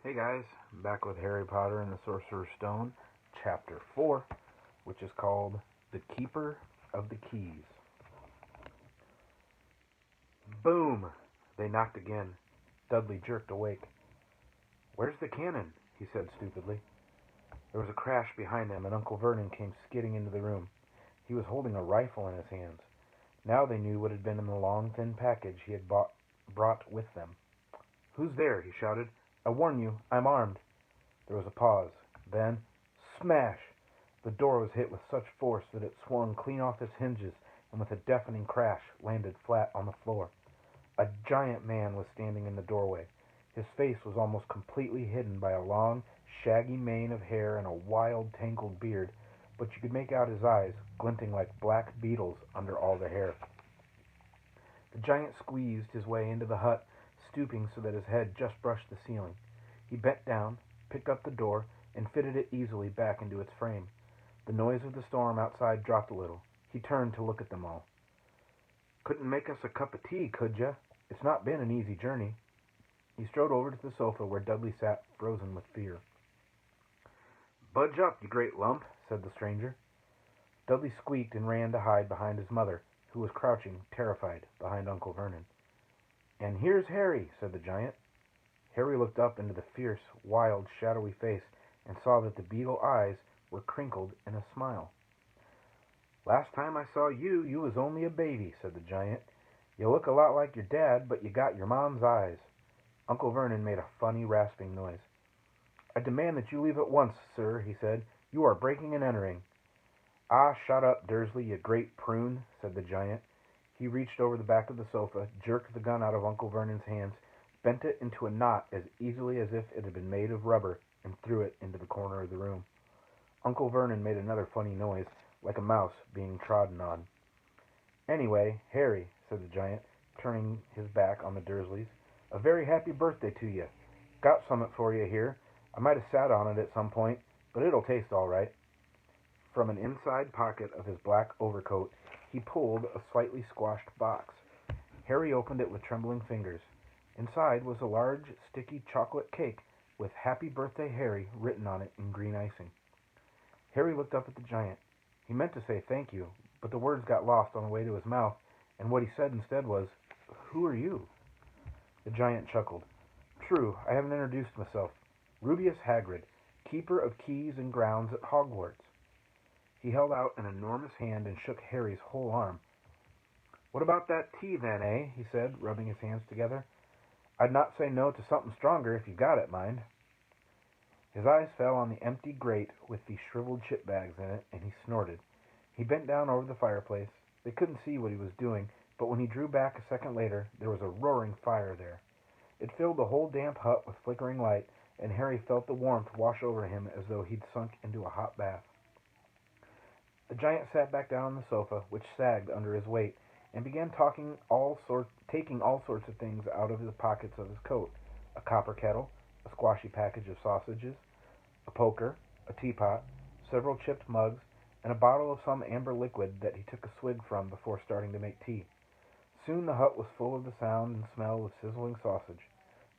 Hey guys, I'm back with Harry Potter and the Sorcerer's Stone, Chapter 4, which is called The Keeper of the Keys. Boom! They knocked again. Dudley jerked awake. "Where's the cannon?" he said stupidly. There was a crash behind them, and Uncle Vernon came skidding into the room. He was holding a rifle in his hands. Now they knew what had been in the long, thin package he had brought with them. "Who's there?" he shouted. "I warn you, I'm armed." There was a pause. Then, smash! The door was hit with such force that it swung clean off its hinges and with a deafening crash landed flat on the floor. A giant man was standing in the doorway. His face was almost completely hidden by a long, shaggy mane of hair and a wild, tangled beard, but you could make out his eyes, glinting like black beetles under all the hair. The giant squeezed his way into the hut, stooping so that his head just brushed the ceiling. He bent down, picked up the door, and fitted it easily back into its frame. The noise of the storm outside dropped a little. He turned to look at them all. "Couldn't make us a cup of tea, could ya? It's not been an easy journey." He strode over to the sofa where Dudley sat, frozen with fear. "Budge up, you great lump," said the stranger. Dudley squeaked and ran to hide behind his mother, who was crouching, terrified, behind Uncle Vernon. "And here's Harry," said the giant. Harry looked up into the fierce, wild, shadowy face and saw that the beetle eyes were crinkled in a smile. "Last time I saw you, you was only a baby," said the giant. "You look a lot like your dad, but you got your mom's eyes." Uncle Vernon made a funny, rasping noise. "I demand that you leave at once, sir," he said. "You are breaking and entering." "Ah, shut up, Dursley, you great prune," said the giant. He reached over the back of the sofa, jerked the gun out of Uncle Vernon's hands, bent it into a knot as easily as if it had been made of rubber, and threw it into the corner of the room. Uncle Vernon made another funny noise, like a mouse being trodden on. "Anyway, Harry," said the giant, turning his back on the Dursleys, "a very happy birthday to you. Got summat for you here. I might have sat on it at some point, but it'll taste all right." From an inside pocket of his black overcoat he pulled a slightly squashed box. Harry opened it with trembling fingers. Inside was a large, sticky chocolate cake with "Happy Birthday, Harry" written on it in green icing. Harry looked up at the giant. He meant to say thank you, but the words got lost on the way to his mouth, and what he said instead was, "Who are you?" The giant chuckled. "True, I haven't introduced myself. Rubeus Hagrid, keeper of keys and grounds at Hogwarts." He held out an enormous hand and shook Harry's whole arm. "What about that tea, then, eh?" he said, rubbing his hands together. "I'd not say no to something stronger if you got it, mind." His eyes fell on the empty grate with the shriveled chip bags in it, and he snorted. He bent down over the fireplace. They couldn't see what he was doing, but when he drew back a second later, there was a roaring fire there. It filled the whole damp hut with flickering light, and Harry felt the warmth wash over him as though he'd sunk into a hot bath. The giant sat back down on the sofa, which sagged under his weight, and began taking all sorts of things out of the pockets of his coat: a copper kettle, a squashy package of sausages, a poker, a teapot, several chipped mugs, and a bottle of some amber liquid that he took a swig from before starting to make tea. Soon the hut was full of the sound and smell of sizzling sausage.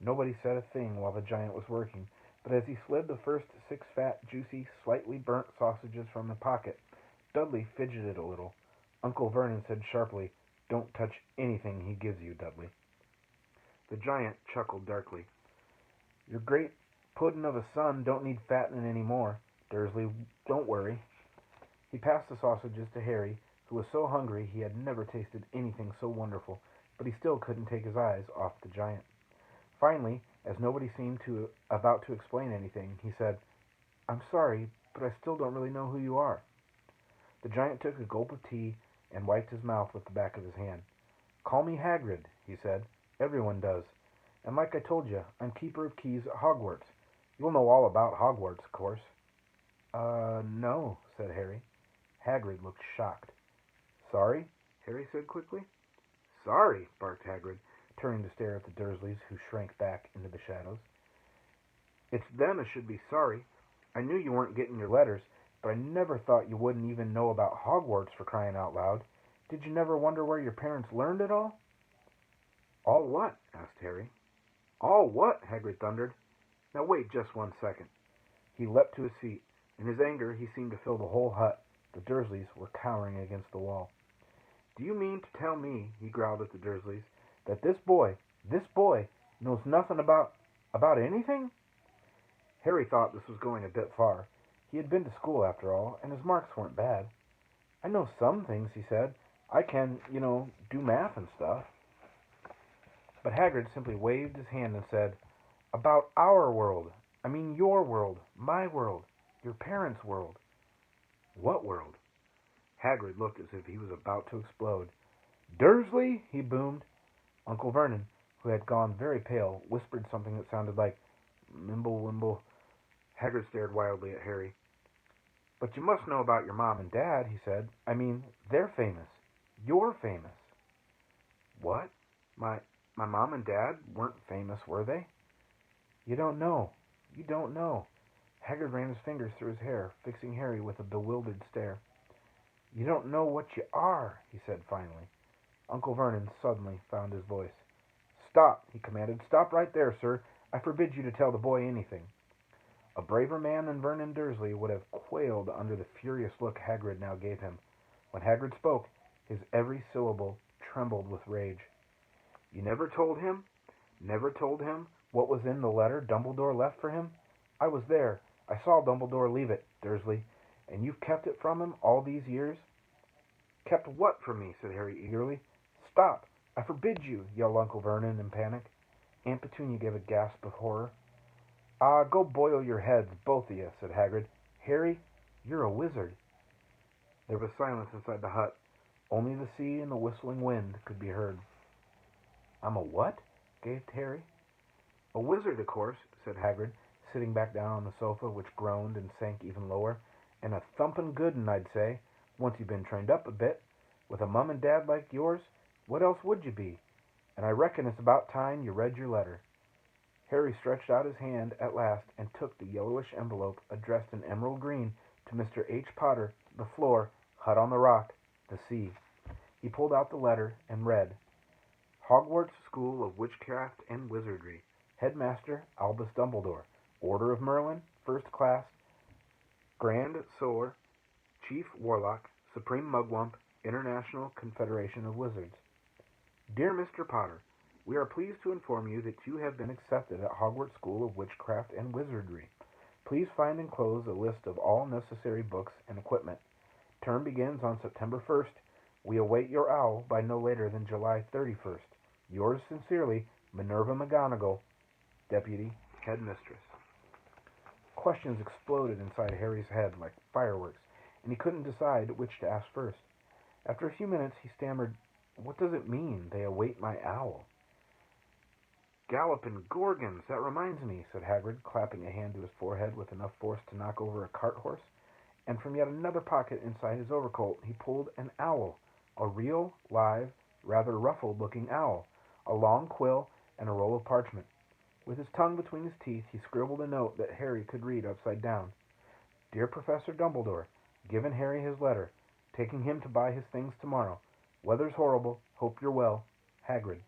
Nobody said a thing while the giant was working, but as he slid the first 6 fat, juicy, slightly burnt sausages from the pocket, Dudley fidgeted a little. Uncle Vernon said sharply, "Don't touch anything he gives you, Dudley." The giant chuckled darkly. "Your great puddin' of a son don't need fattening any more, Dursley. Don't worry." He passed the sausages to Harry, who was so hungry he had never tasted anything so wonderful, but he still couldn't take his eyes off the giant. Finally, as nobody seemed about to explain anything, he said, "I'm sorry, but I still don't really know who you are." The giant took a gulp of tea and wiped his mouth with the back of his hand. "Call me Hagrid," he said. "Everyone does. And like I told you, I'm keeper of keys at Hogwarts. You'll know all about Hogwarts, of course." No," said Harry. Hagrid looked shocked. "Sorry?" Harry said quickly. "Sorry?" barked Hagrid, turning to stare at the Dursleys, who shrank back into the shadows. "It's them as should be sorry. I knew you weren't getting your letters, but I never thought you wouldn't even know about Hogwarts, for crying out loud. Did you never wonder where your parents learned it all?" "All what?" asked Harry. "All what?" Hagrid thundered. Now wait just 1 second. He leapt to his feet. In his anger, he seemed to fill the whole hut. The Dursleys were cowering against the wall. Do you mean to tell me, he growled at the Dursleys, that this boy, knows nothing about anything? Harry thought this was going a bit far. He had been to school, after all, and his marks weren't bad. I know some things, he said. I can, do math and stuff. But Hagrid simply waved his hand and said, about our world. I mean your world, my world, your parents' world. What world? Hagrid looked as if he was about to explode. Dursley, he boomed. Uncle Vernon, who had gone very pale, whispered something that sounded like Mimble Wimble. Hagrid stared wildly at Harry. But you must know about your mom and dad, he said. I mean, they're famous. You're famous. What? My mom and dad weren't famous, were they? You don't know. You don't know. Hagrid ran his fingers through his hair, fixing Harry with a bewildered stare. You don't know what you are, he said finally. Uncle Vernon suddenly found his voice. Stop, he commanded. Stop right there, sir. I forbid you to tell the boy anything. A braver man than Vernon Dursley would have quailed under the furious look Hagrid now gave him. When Hagrid spoke, his every syllable trembled with rage. You never told him? Never told him what was in the letter Dumbledore left for him? I was there. I saw Dumbledore leave it, Dursley. And you've kept it from him all these years? Kept what from me? Said Harry eagerly. Stop! I forbid you! Yelled Uncle Vernon in panic. Aunt Petunia gave a gasp of horror. Ah, go boil your heads, both of you, said Hagrid. Harry, you're a wizard. There was silence inside the hut. Only the sea and the whistling wind could be heard. I'm a what? Gaped Harry. A wizard, of course, said Hagrid, sitting back down on the sofa, which groaned and sank even lower. And a thumpin' good 'un, I'd say, once you've been trained up a bit. With a mum and dad like yours, what else would you be? And I reckon it's about time you read your letter. Harry stretched out his hand at last and took the yellowish envelope addressed in emerald green to Mr. H. Potter, the floor, hut on the rock, the sea. He pulled out the letter and read, Hogwarts School of Witchcraft and Wizardry. Headmaster Albus Dumbledore. Order of Merlin, First Class, Grand Sower, Chief Warlock, Supreme Mugwump, International Confederation of Wizards. Dear Mr. Potter, we are pleased to inform you that you have been accepted at Hogwarts School of Witchcraft and Wizardry. Please find enclosed a list of all necessary books and equipment. Term begins on September 1st. We await your owl by no later than July 31st. Yours sincerely, Minerva McGonagall, Deputy Headmistress. Questions exploded inside Harry's head like fireworks, and he couldn't decide which to ask first. After a few minutes, he stammered, What does it mean, they await my owl? Gallopin' Gorgons, that reminds me, said Hagrid, clapping a hand to his forehead with enough force to knock over a cart horse, and from yet another pocket inside his overcoat he pulled an owl, a real, live, rather ruffled-looking owl, a long quill, and a roll of parchment. With his tongue between his teeth, he scribbled a note that Harry could read upside down. Dear Professor Dumbledore, given Harry his letter, taking him to buy his things tomorrow. Weather's horrible. Hope you're well. Hagrid.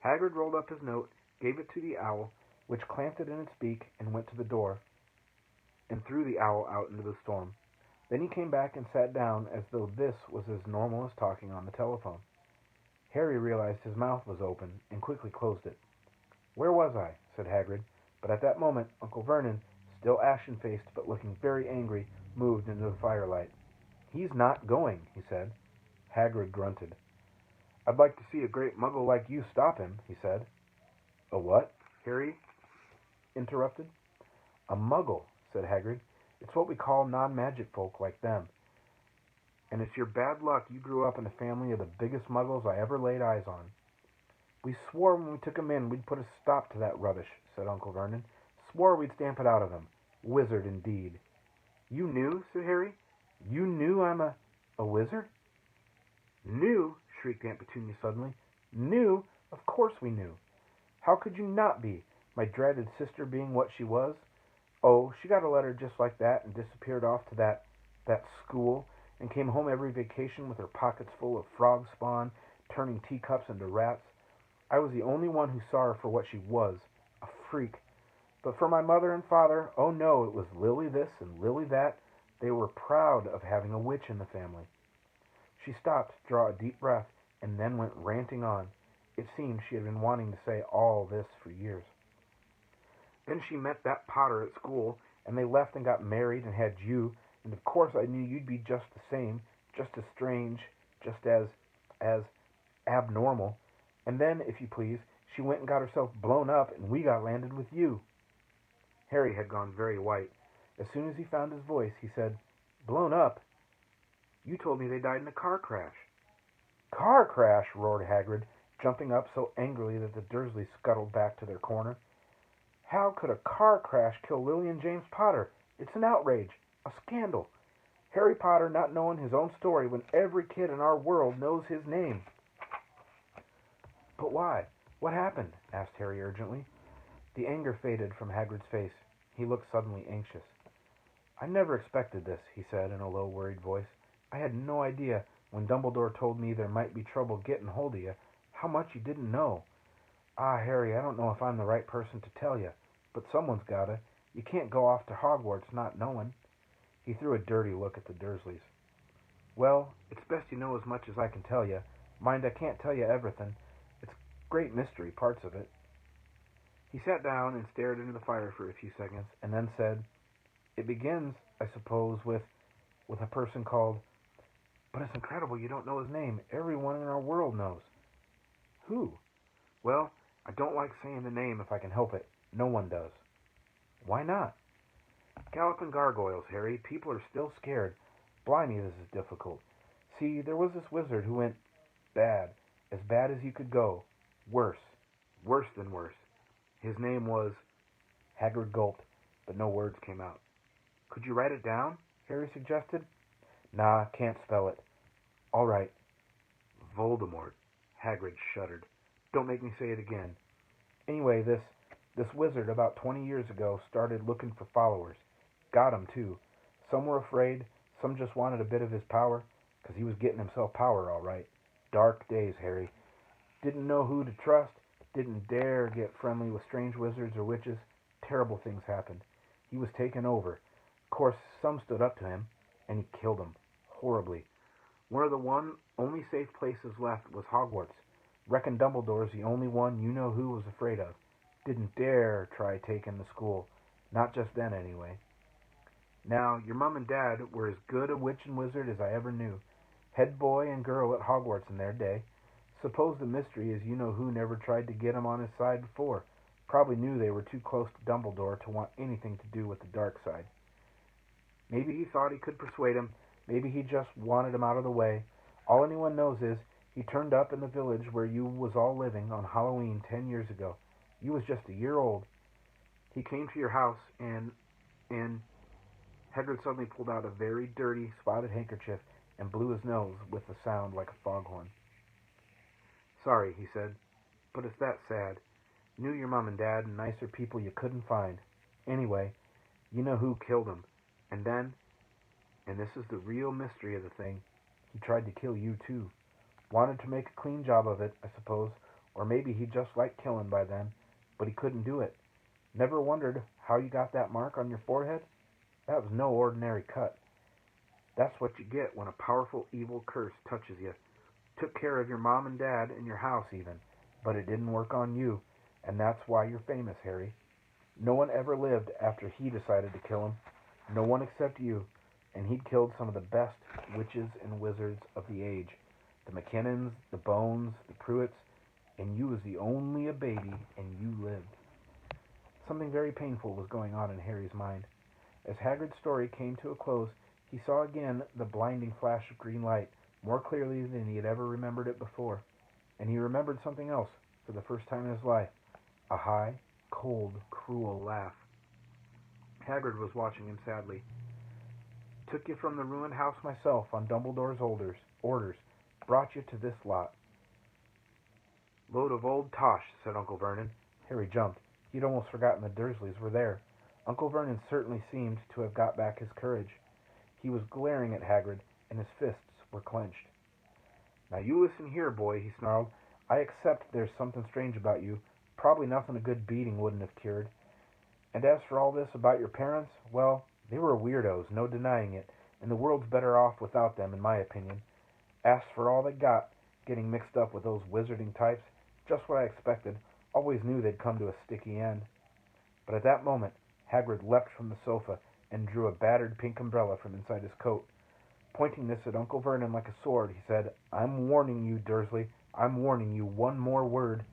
Hagrid rolled up his note, gave it to the owl, which clamped it in its beak and went to the door, and threw the owl out into the storm. Then he came back and sat down as though this was as normal as talking on the telephone. Harry realized his mouth was open and quickly closed it. Where was I? Said Hagrid, but at that moment Uncle Vernon, still ashen-faced but looking very angry, moved into the firelight. He's not going, he said. Hagrid grunted. I'd like to see a great muggle like you stop him, he said. A what? Harry interrupted. A muggle, said Hagrid. It's what we call non-magic folk like them. And it's your bad luck you grew up in a family of the biggest muggles I ever laid eyes on. We swore when we took him in we'd put a stop to that rubbish, said Uncle Vernon. Swore we'd stamp it out of him. Wizard indeed. You knew, said Harry. You knew I'm a wizard? Knew? Shrieked Aunt Petunia suddenly. Knew? Of course we knew. How could you not be, my dreaded sister being what she was? Oh, she got a letter just like that and disappeared off to that school and came home every vacation with her pockets full of frog spawn, turning teacups into rats. I was the only one who saw her for what she was, a freak. But for my mother and father, oh no, it was Lily this and Lily that. They were proud of having a witch in the family. She stopped to draw a deep breath and then went ranting on. It seemed she had been wanting to say all this for years. Then she met that Potter at school, and they left and got married and had you, and of course I knew you'd be just the same, just as strange, just as abnormal. And then, if you please, she went and got herself blown up, and we got landed with you. Harry had gone very white. As soon as he found his voice, he said, "Blown up? You told me they died in a car crash." "Car crash!" roared Hagrid, jumping up so angrily that the Dursleys scuttled back to their corner. "How could a car crash kill Lily and James Potter? It's an outrage, a scandal. Harry Potter not knowing his own story when every kid in our world knows his name." "But why? What happened?" asked Harry urgently. The anger faded from Hagrid's face. He looked suddenly anxious. "I never expected this," he said in a low, worried voice. "I had no idea, when Dumbledore told me there might be trouble getting hold of you, how much you didn't know. Ah, Harry, I don't know if I'm the right person to tell you, but someone's gotta. You can't go off to Hogwarts not knowing." He threw a dirty look at the Dursleys. "Well, it's best you know as much as I can tell you. Mind, I can't tell you everything. It's great mystery, parts of it." He sat down and stared into the fire for a few seconds, and then said, "It begins, I suppose, with a person called... But it's incredible you don't know his name. Everyone in our world knows." "Who?" "Well, I don't like saying the name if I can help it. No one does." "Why not?" "Galloping gargoyles, Harry. People are still scared. Blimey, this is difficult. See, there was this wizard who went bad. As bad as you could go. Worse. Worse than worse. His name was..." Hagrid gulped, but no words came out. "Could you write it down?" Harry suggested. "Nah, can't spell it." "All right." "Voldemort." Hagrid shuddered. "Don't make me say it again. Anyway, this wizard about 20 years ago started looking for followers. Got 'em, too. Some were afraid, some just wanted a bit of his power, 'cause he was getting himself power all right. Dark days, Harry. Didn't know who to trust, didn't dare get friendly with strange wizards or witches. Terrible things happened. He was taken over. Of course, some stood up to him, and he killed 'em. Horribly. One of the only safe places left was Hogwarts. Reckon Dumbledore's the only one you know who was afraid of. Didn't dare try taking the school. Not just then, anyway. Now, your mum and dad were as good a witch and wizard as I ever knew. Head boy and girl at Hogwarts in their day. Suppose the mystery is you know who never tried to get 'em on his side before. Probably knew they were too close to Dumbledore to want anything to do with the dark side. Maybe he thought he could persuade him. Maybe he just wanted him out of the way. All anyone knows is he turned up in the village where you was all living on Halloween 10 years ago. You was just a year old. He came to your house and Hagrid suddenly pulled out a very dirty, spotted handkerchief and blew his nose with a sound like a foghorn. "Sorry," he said, "but it's that sad. Knew your mom and dad and nicer people you couldn't find. Anyway, you know who killed him. And then, and this is the real mystery of the thing, he tried to kill you too. Wanted to make a clean job of it, I suppose, or maybe he just liked killing by then, but he couldn't do it. Never wondered how you got that mark on your forehead? That was no ordinary cut. That's what you get when a powerful evil curse touches you. Took care of your mom and dad and your house even, but it didn't work on you, and that's why you're famous, Harry. No one ever lived after he decided to kill him. No one except you, and he'd killed some of the best witches and wizards of the age. The McKinnons, the Bones, the Pruitts, and you was the only a baby, and you lived." Something very painful was going on in Harry's mind. As Hagrid's story came to a close, he saw again the blinding flash of green light, more clearly than he had ever remembered it before. And he remembered something else, for the first time in his life. A high, cold, cruel laugh. Hagrid was watching him sadly. "Took you from the ruined house myself on Dumbledore's orders. Brought you to this lot." "Load of old tosh," said Uncle Vernon. Harry jumped. He'd almost forgotten the Dursleys were there. Uncle Vernon certainly seemed to have got back his courage. He was glaring at Hagrid, and his fists were clenched. "Now you listen here, boy," he snarled. "I accept there's something strange about you. Probably nothing a good beating wouldn't have cured. And as for all this about your parents, well, they were weirdos, no denying it, and the world's better off without them, in my opinion. As for all they got, getting mixed up with those wizarding types, just what I expected. Always knew they'd come to a sticky end. But at that moment, Hagrid leapt from the sofa and drew a battered pink umbrella from inside his coat. Pointing this at Uncle Vernon like a sword, he said, "I'm warning you, Dursley. I'm warning you one more word."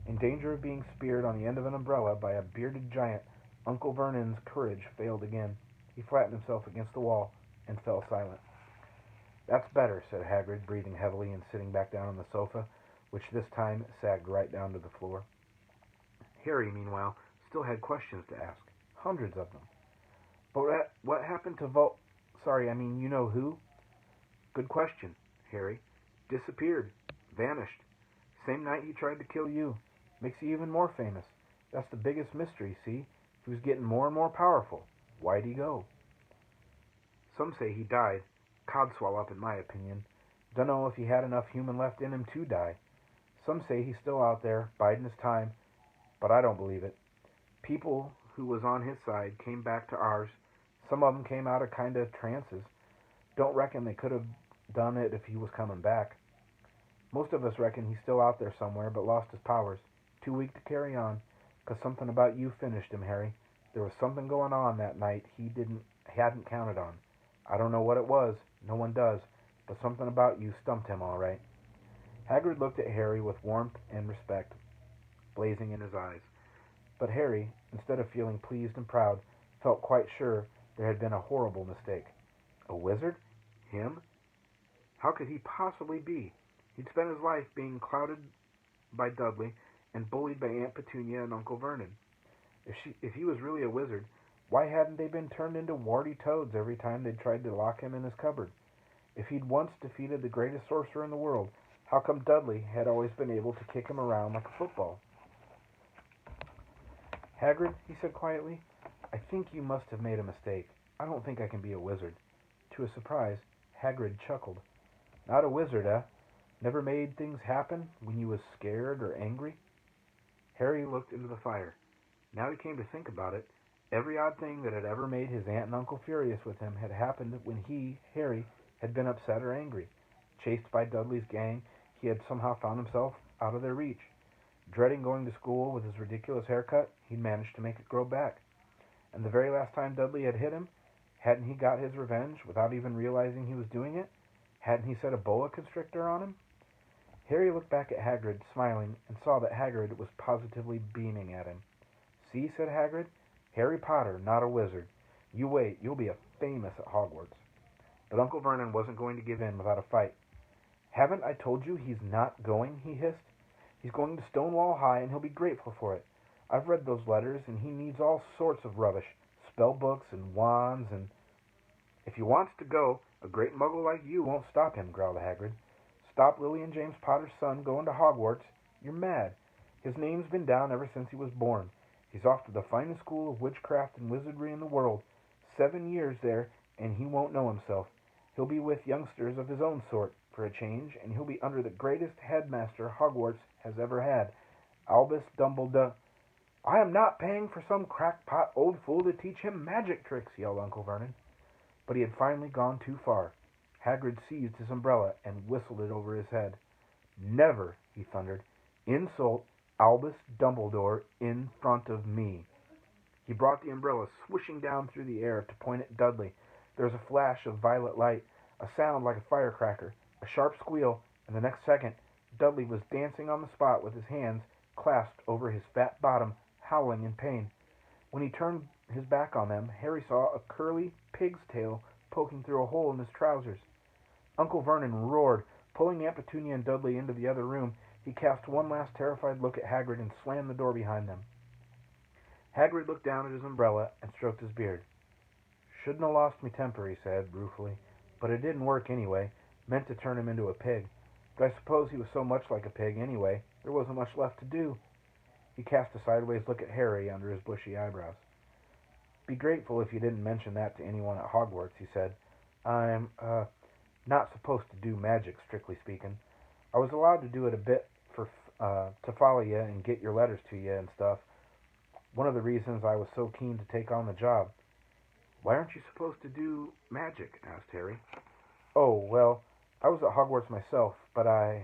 In danger of being speared on the end of an umbrella by a bearded giant, Uncle Vernon's courage failed again. He flattened himself against the wall and fell silent. "That's better," said Hagrid, breathing heavily and sitting back down on the sofa, which this time sagged right down to the floor. Harry, meanwhile, still had questions to ask. Hundreds of them. "But what happened to Sorry, I mean, you know who?" "Good question, Harry. Disappeared. Vanished. Same night he tried to kill you. Makes you even more famous. That's the biggest mystery, see? He was getting more and more powerful. Why'd he go?" "Some say he died. Codswell up, in my opinion. Dunno if he had enough human left in him to die. Some say he's still out there, biding his time, but I don't believe it. People who was on his side came back to ours. Some of 'em came out of kind of trances. Don't reckon they could have done it if he was coming back. Most of us reckon he's still out there somewhere, but lost his powers. Too weak to carry on, 'cause something about you finished him, Harry. There was something going on that night he hadn't counted on. I don't know what it was, no one does, but something about you stumped him all right." Hagrid looked at Harry with warmth and respect blazing in his eyes. But Harry, instead of feeling pleased and proud, felt quite sure there had been a horrible mistake. A wizard? Him? How could he possibly be? He'd spent his life being clouded by Dudley and bullied by Aunt Petunia and Uncle Vernon. If he was really a wizard, why hadn't they been turned into warty toads every time they'd tried to lock him in his cupboard? If he'd once defeated the greatest sorcerer in the world, how come Dudley had always been able to kick him around like a football? "Hagrid," he said quietly, "I think you must have made a mistake. I don't think I can be a wizard." To his surprise, Hagrid chuckled. "Not a wizard, eh? Never made things happen when you was scared or angry?" Harry looked into the fire. Now he came to think about it, every odd thing that had ever made his aunt and uncle furious with him had happened when he, Harry, had been upset or angry. Chased by Dudley's gang, he had somehow found himself out of their reach. Dreading going to school with his ridiculous haircut, he'd managed to make it grow back. And the very last time Dudley had hit him, hadn't he got his revenge without even realizing he was doing it? Hadn't he set a boa constrictor on him? Harry looked back at Hagrid, smiling, and saw that Hagrid was positively beaming at him. "See," said Hagrid, "Harry Potter, not a wizard. You wait, you'll be famous at Hogwarts." But Uncle Vernon wasn't going to give in without a fight. "Haven't I told you he's not going?" he hissed. "He's going to Stonewall High, and he'll be grateful for it. I've read those letters, and he needs all sorts of rubbish, spell books and wands and—" "If he wants to go, a great muggle like you won't stop him," growled Hagrid. "Stop Lily and James Potter's son going to Hogwarts? You're mad. His name's been down ever since he was born. He's off to the finest school of witchcraft and wizardry in the world. 7 years there, and he won't know himself. He'll be with youngsters of his own sort, for a change, and he'll be under the greatest headmaster Hogwarts has ever had, Albus Dumbledore." "I am not paying for some crackpot old fool to teach him magic tricks," yelled Uncle Vernon. But he had finally gone too far. Hagrid seized his umbrella and whistled it over his head. "Never," he thundered, "insult Albus Dumbledore in front of me." He brought the umbrella swishing down through the air to point at Dudley. There was a flash of violet light, a sound like a firecracker, a sharp squeal, and the next second Dudley was dancing on the spot with his hands clasped over his fat bottom, howling in pain. When he turned his back on them, Harry saw a curly pig's tail poking through a hole in his trousers. Uncle Vernon roared. Pulling Aunt Petunia and Dudley into the other room, he cast one last terrified look at Hagrid and slammed the door behind them. Hagrid looked down at his umbrella and stroked his beard. "Shouldn't have lost me temper," he said, ruefully. "But it didn't work anyway. Meant to turn him into a pig. But I suppose he was so much like a pig anyway, there wasn't much left to do." He cast a sideways look at Harry under his bushy eyebrows. "Be grateful if you didn't mention that to anyone at Hogwarts," he said. "I'm, not supposed to do magic, strictly speaking. I was allowed to do it a bit to follow you and get your letters to you and stuff. One of the reasons I was so keen to take on the job. Why aren't you supposed to do magic? Asked Harry. Oh, well, I was at Hogwarts myself, but I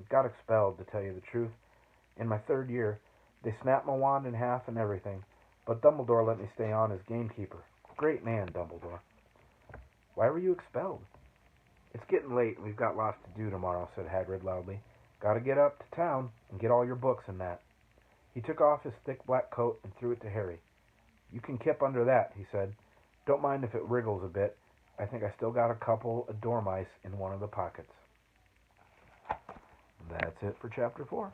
got expelled, to tell you the truth. In my third year, they snapped my wand in half and everything, but Dumbledore let me stay on as gamekeeper. Great man, Dumbledore. Why were you expelled? It's getting late and we've got lots to do tomorrow, said Hagrid loudly. Gotta get up to town and get all your books and that. He took off his thick black coat and threw it to Harry. You can kip under that, he said. Don't mind if it wriggles a bit. I think I still got a couple of dormice in one of the pockets. That's it for Chapter 4.